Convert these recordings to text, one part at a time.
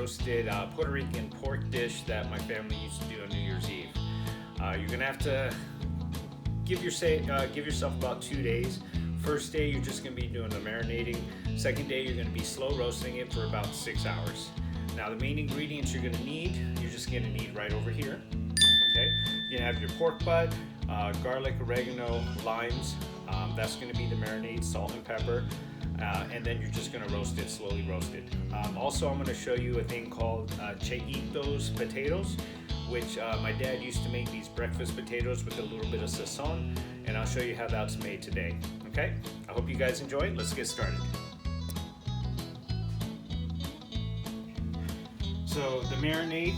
roasted Puerto Rican pork dish that my family used to do on New Year's Eve. You're gonna have to give yourself about 2 days. First day, you're just gonna be doing the marinating. Second day, you're gonna be slow roasting it for about 6 hours. Now, the main ingredients you're just gonna need right over here. Okay, you're gonna have your pork butt, garlic, oregano, limes. That's gonna be the marinade, salt and pepper. And then you're just gonna roast it, slowly roast it. Also, I'm gonna show you a thing called cheitos potatoes, which my dad used to make these breakfast potatoes with a little bit of sazon, and I'll show you how that's made today. Okay, I hope you guys enjoy it. Let's get started. So the marinade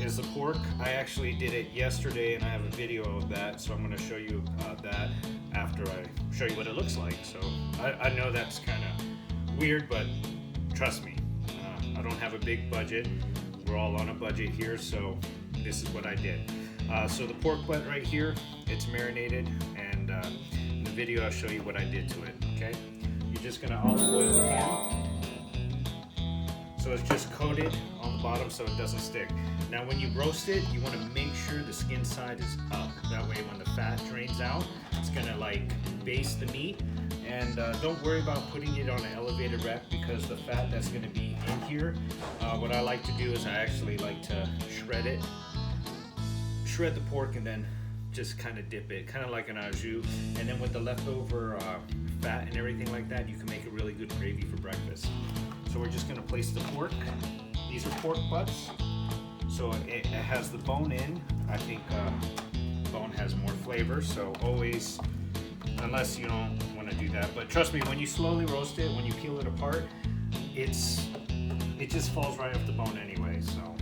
is the pork. I actually did it yesterday and I have a video of that, so I'm going to show you that after I show you what it looks like. So I know that's kind of weird, but trust me, I don't have a big budget. We're all on a budget here, so this is what I did. So the pork butt right here, it's marinated, and in the video I'll show you what I did to it. Okay, you're just going to olive oil the pan. So it's just coated on the bottom so it doesn't stick. Now when you roast it, you want to make sure the skin side is up. That way when the fat drains out, it's gonna like baste the meat. And don't worry about putting it on an elevated rack because the fat that's gonna be in here, what I like to do is I actually like to shred it. Shred the pork and then just kind of dip it, kind of like an au jus. And then with the leftover fat and everything like that, you can make a really good gravy for breakfast. So we're just gonna place the pork. These are pork butts. So it has the bone in. I think bone has more flavor, so always, unless you don't wanna do that. But trust me, when you slowly roast it, when you peel it apart, it just falls right off the bone anyway, so.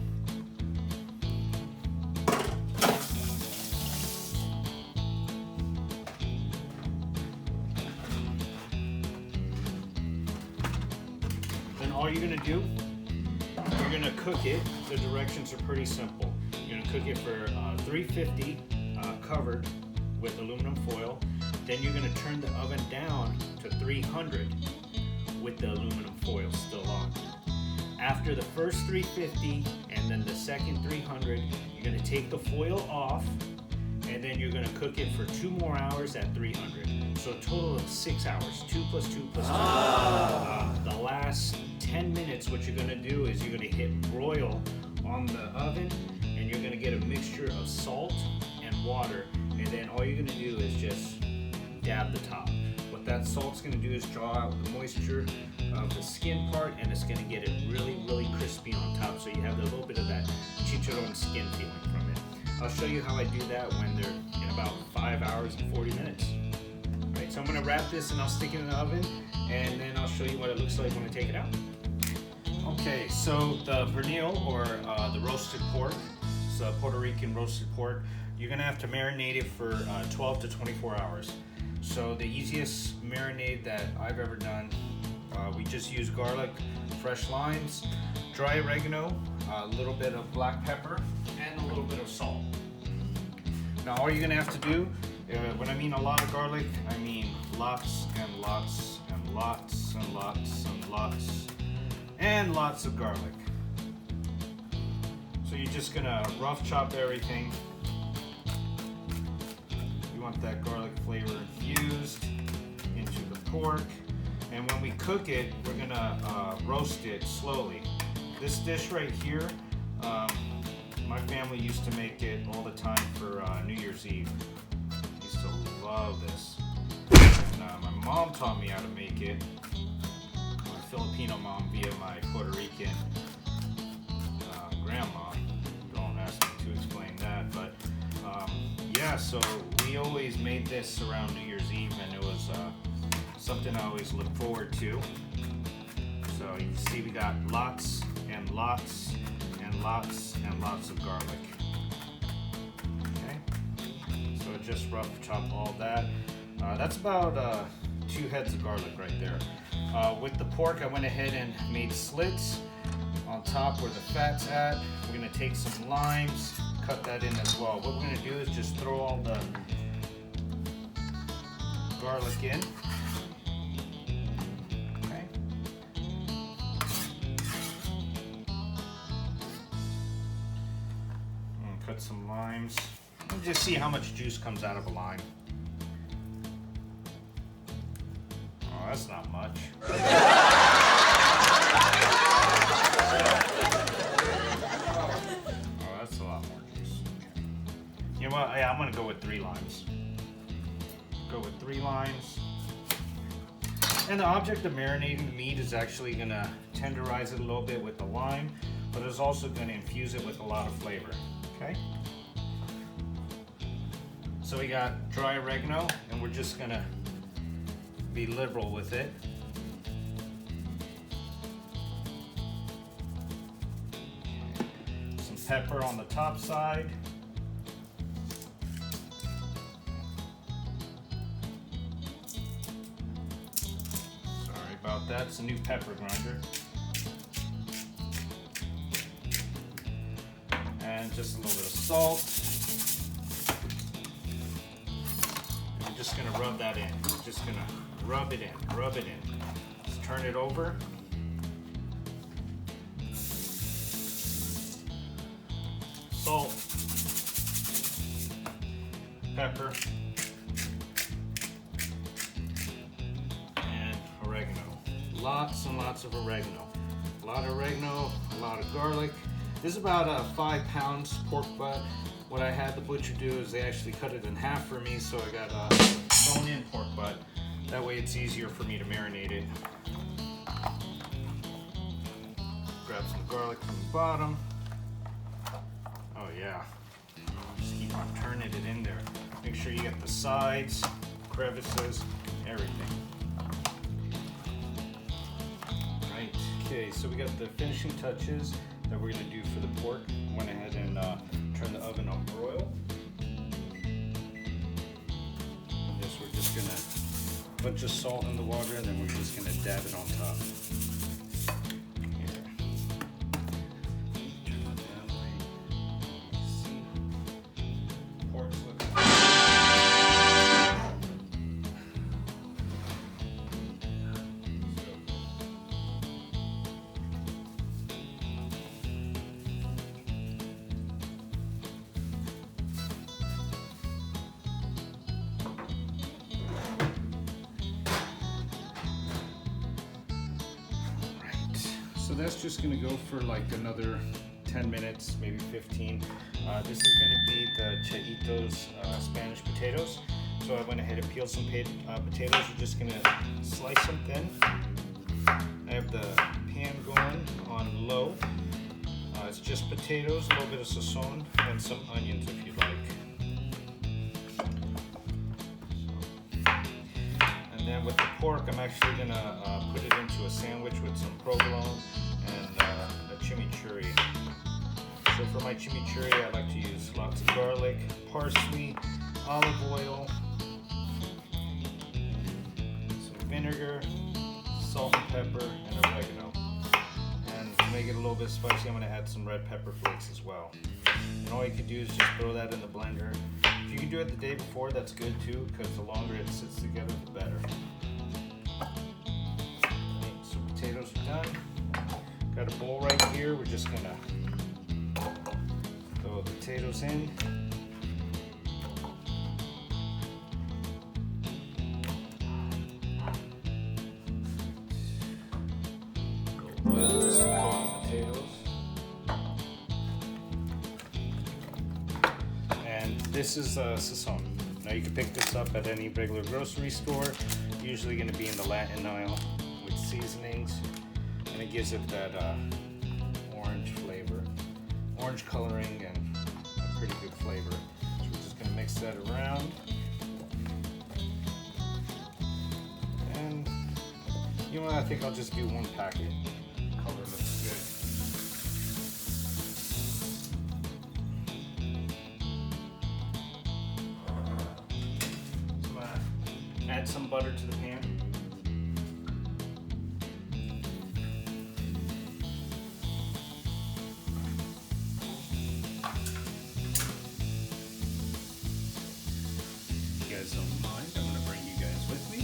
All you're gonna do, you're gonna cook it. The directions are pretty simple. You're gonna cook it for 350 covered with aluminum foil. Then you're gonna turn the oven down to 300 with the aluminum foil still on. After the first 350 and then the second 300, you're gonna take the foil off, and then you're gonna cook it for 2 more hours at 300. So a total of 6 hours, 2 plus 2 plus 2. The last 10 minutes, what you're gonna do is you're gonna hit broil on the oven, and you're gonna get a mixture of salt and water, and then all you're gonna do is just dab the top. What that salt's gonna do is draw out the moisture of the skin part, and it's gonna get it really, really crispy on top, so you have a little bit of that chicharron skin feeling from it. I'll show you how I do that when they're in about 5 hours and 40 minutes. Right, so I'm gonna wrap this and I'll stick it in the oven, and then I'll show you what it looks like when I take it out. Okay, so the pernil, or the roasted pork, so Puerto Rican roasted pork, you're gonna have to marinate it for 12 to 24 hours. So the easiest marinade that I've ever done, we just use garlic, fresh limes, dry oregano, a little bit of black pepper, and a little bit of salt. Now all you're gonna have to do, when I mean a lot of garlic, I mean lots and lots and lots and lots and lots and lots of garlic. So you're just gonna rough chop everything. You want that garlic flavor infused into the pork. And when we cook it, we're gonna roast it slowly. This dish right here, my family used to make it all the time for New Year's Eve. Used to love this. And my mom taught me how to make it. My Filipino mom via my Puerto Rican grandma. Don't ask me to explain that, but yeah, so we always made this around New Year's Eve, and it was something I always look forward to. So you can see we got lots and lots and lots and lots of garlic. Okay, so just rough chop all that. That's about 2 heads of garlic right there. With the pork, I went ahead and made slits on top where the fat's at. We're gonna take some limes, cut that in as well. What we're gonna do is just throw all the garlic in. Okay. limes. And just see how much juice comes out of a lime. Oh, that's not much. Oh, that's a lot more juice. Okay. You know what? Yeah, I'm gonna go with 3 limes. Go with 3 limes. And the object of marinating the meat is actually gonna tenderize it a little bit with the lime, but it's also gonna infuse it with a lot of flavor, okay? So we got dry oregano, and we're just gonna be liberal with it. Some pepper on the top side. About that, it's a new pepper grinder. And just a little bit of salt. And we're just gonna rub that in. We're just gonna rub it in, rub it in. Just turn it over. Salt, pepper, and oregano. Lots and lots of oregano. A lot of oregano, a lot of garlic. This is about 5 pounds pork butt. What I had the butcher do is they actually cut it in half for me, so I got bone-in pork butt. That way it's easier for me to marinate it. Grab some garlic from the bottom. Oh yeah. Just keep on turning it in there. Make sure you get the sides, crevices, everything. Okay, so we got the finishing touches that we're going to do for the pork. Went ahead and turned the oven on broil. And this we're just going to bunch of salt in the water, and then we're just going to dab it on top. Here. Turn it that way. See. Pork's looking So that's just going to go for like another 10 minutes, maybe 15. This is going to be the Chaitos Spanish potatoes. So I went ahead and peeled some potatoes. We're just going to slice them thin. I have the pan going on low. It's just potatoes, a little bit of sazon, and some onions if you'd like. And then with the pork, I'm actually going to put it into a sandwich with some provolone and a chimichurri. So for my chimichurri, I like to use lots of garlic, parsley, olive oil, some vinegar, salt and pepper, and oregano. And to make it a little bit spicy, I'm going to add some red pepper flakes as well. And all you can do is just throw that in the blender. If you can do it the day before, that's good too, because the longer it sits together, the better. So potatoes are done. Got a bowl right here. We're just gonna throw the potatoes in. Just coat the potatoes. And this is sazon. Now you can pick this up at any regular grocery store. Usually going to be in the Latin aisle with seasonings, and it gives it that orange flavor, orange coloring, and a pretty good flavor. So we're just going to mix that around, and you know what? I think I'll just do 1 packet. Color looks good. So I'm gonna add some butter to the pan. If you guys don't mind, I'm gonna bring you guys with me.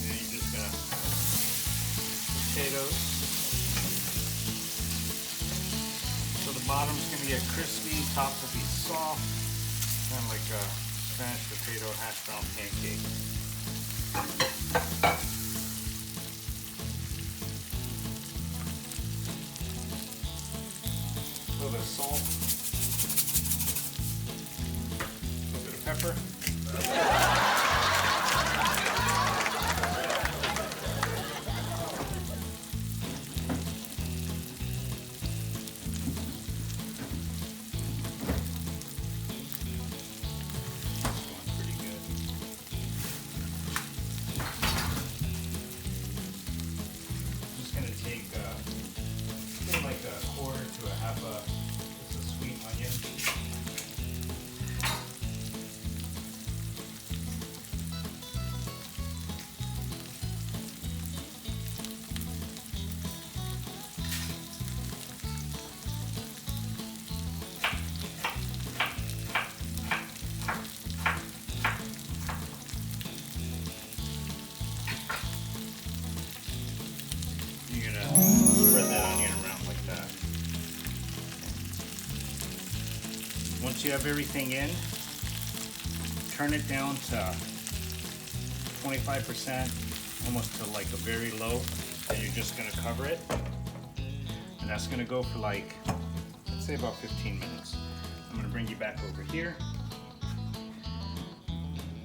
And you're just gonna potatoes. So the bottom's going to get crispy, top will be soft, kind of like a Spanish potato hash brown pancake. A little bit of salt, a little bit of pepper. Like a quarter to a half a sweet onion. You're gonna spread that onion around like that. Once you have everything in, turn it down to 25%, almost to like a very low, and you're just gonna cover it. And that's gonna go for like, let's say about 15 minutes. I'm gonna bring you back over here.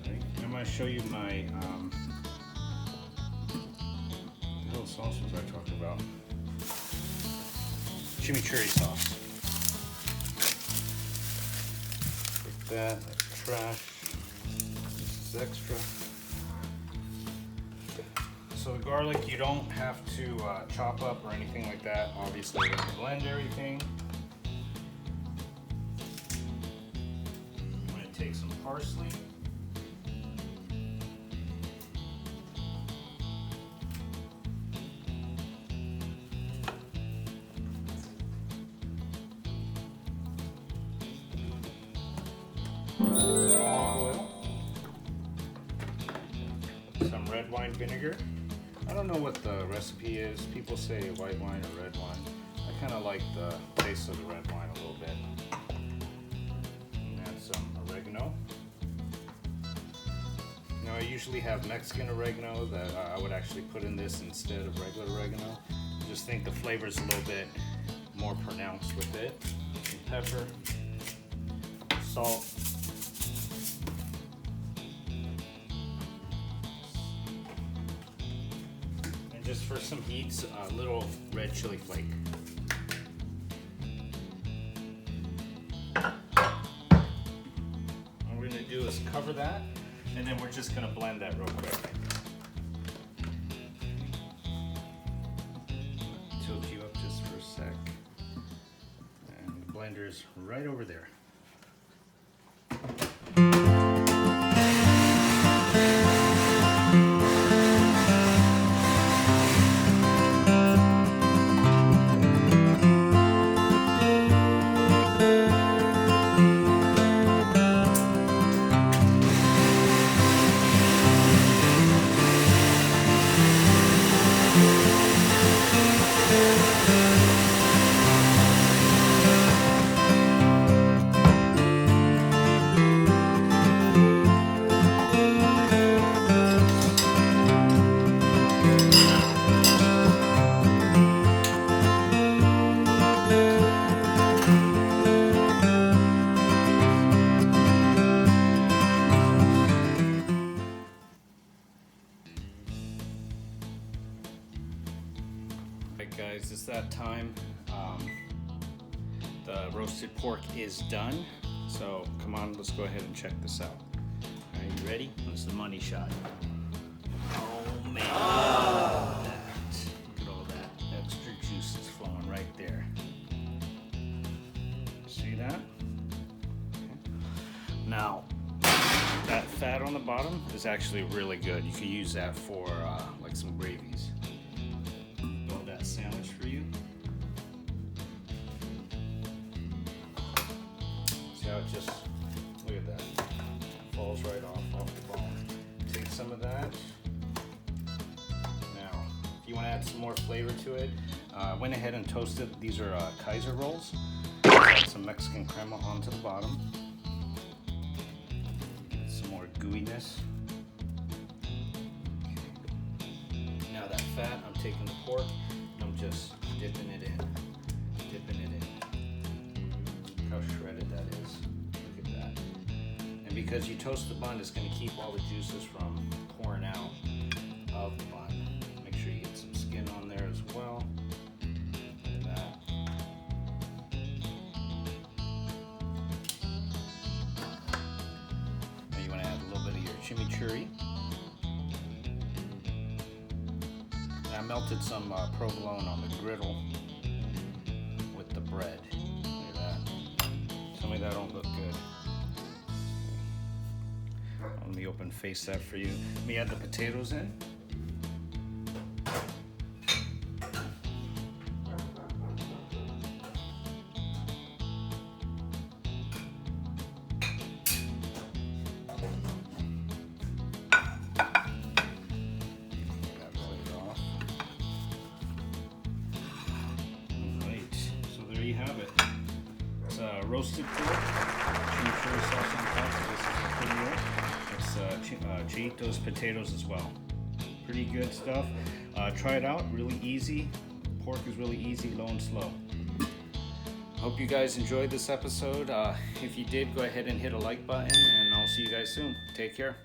Right. I'm gonna show you my, the little sauce was I talked about. Chimichurri sauce. Like that, that's trash. This is extra. So the garlic, you don't have to chop up or anything like that. Obviously, we're gonna blend everything. I'm gonna take some parsley. Olive oil, some red wine vinegar. I don't know what the recipe is. People say white wine or red wine. I kind of like the taste of the red wine a little bit. And add some oregano. Now I usually have Mexican oregano that I would actually put in this instead of regular oregano. I just think the flavor's a little bit more pronounced with it. Some pepper, salt. Just for some heat, a little red chili flake. What we're gonna do is cover that, and then we're just gonna blend that real quick. Tilt you up just for a sec. And the blender's right over there. Alright guys, it's that time. The roasted pork is done. So come on, let's go ahead and check this out. Are you ready? It's the money shot. Oh man, look at that. Look at all that extra juice that's flowing right there. See that? Okay. Now, that fat on the bottom is actually really good. You could use that for like some gravies. Build that sandwich for you. See how it just, look at that. Falls right off the bone. Take some of that. Now, if you want to add some more flavor to it, went ahead and toasted. These are Kaiser rolls. Add some Mexican crema onto the bottom. Get some more gooiness. Now that fat, I'm taking the pork and I'm just dipping it in. Dipping it in. Look how shredded that is. Look at that. And because you toast the bun, it's going to keep all the juices from pouring out of the bun. Make sure you get some skin on there as well. Look at that. Now you want to add a little bit of your chimichurri. And I melted some provolone on the griddle with the bread. Look at that. Tell me that don't look good. Let me open face that for you. Let me add the potatoes in. You have it. It's roasted pork, chimichurri sauce on top. So this is the pernil. It's chitos potatoes as well. Pretty good stuff. Try it out. Really easy. Pork is really easy, low and slow. Hope you guys enjoyed this episode. If you did, go ahead and hit a like button, and I'll see you guys soon. Take care.